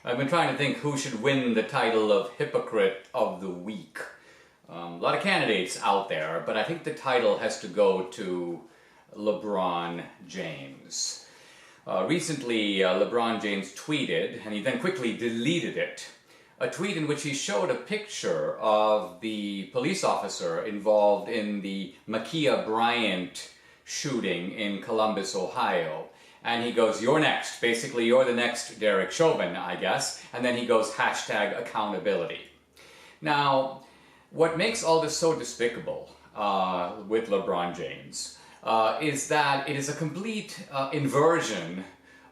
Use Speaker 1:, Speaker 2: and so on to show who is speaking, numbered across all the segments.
Speaker 1: I've been trying to think who should win the title of Hypocrite of the Week. A lot of candidates out there, but I think the title has to go to Lebron James. Recently, Lebron James tweeted, and he then quickly deleted it, a tweet in which he showed a picture of the police officer involved in the Ma'Khia Bryant shooting in Columbus, Ohio. And he goes, "You're next." Basically, you're the next Derek Chauvin, I guess. And then he goes, #accountability. Now, what makes all this so despicable with LeBron James is that it is a complete inversion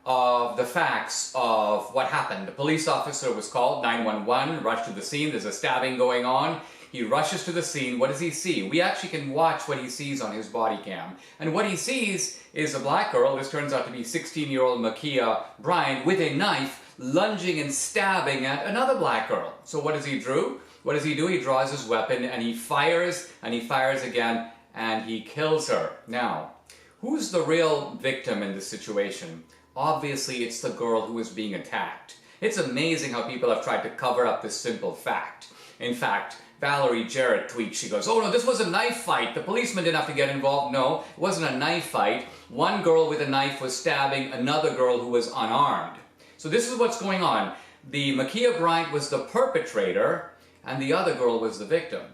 Speaker 1: of the facts of what happened. The police officer was called, 911, rushed to the scene, there's a stabbing going on. He rushes to the scene. What does he see? We actually can watch what he sees on his body cam. And what he sees is a black girl, this turns out to be 16-year-old Ma'Khia Bryant, with a knife lunging and stabbing at another black girl. So what does he do? What does he do? He draws his weapon and he fires again, and he kills her. Now, who's the real victim in this situation? Obviously, it's the girl who is being attacked. It's amazing how people have tried to cover up this simple fact. In fact, Valerie Jarrett tweets, she goes, "Oh no, this was a knife fight. The policeman didn't have to get involved." No, it wasn't a knife fight. One girl with a knife was stabbing another girl who was unarmed. So this is what's going on. The Ma'Khia Bryant was the perpetrator and the other girl was the victim.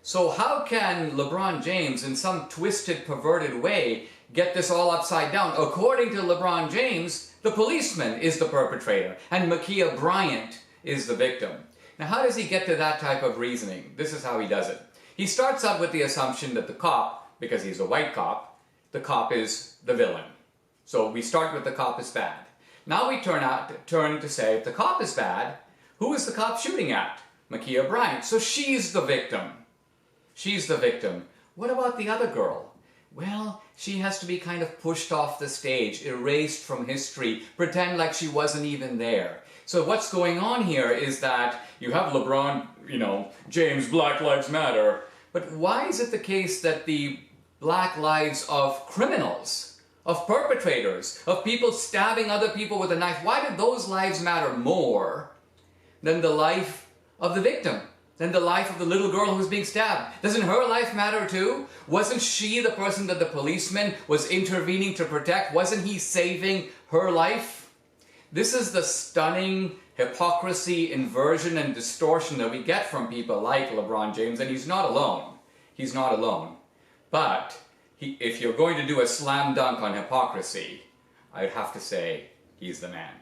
Speaker 1: So how can LeBron James, in some twisted, perverted way, get this all upside down? According to LeBron James, the policeman is the perpetrator and Ma'Khia Bryant is the victim. Now, how does he get to that type of reasoning? This is how he does it. He starts out with the assumption that the cop, because he's a white cop, the cop is the villain. So we start with the cop is bad. Now we turn to say, if the cop is bad, who is the cop shooting at? Ma'Khia Bryant. So she's the victim. She's the victim. What about the other girl? Well, she has to be kind of pushed off the stage, erased from history, pretend like she wasn't even there. So what's going on here is that you have LeBron, James, Black Lives Matter, but why is it the case that the black lives of criminals, of perpetrators, of people stabbing other people with a knife, why do those lives matter more than the life of the victim? Than the life of the little girl who's being stabbed? Doesn't her life matter too? Wasn't she the person that the policeman was intervening to protect? Wasn't he saving her life? This is the stunning hypocrisy, inversion, and distortion that we get from people like LeBron James, and he's not alone. He's not alone. But if you're going to do a slam dunk on hypocrisy, I'd have to say he's the man.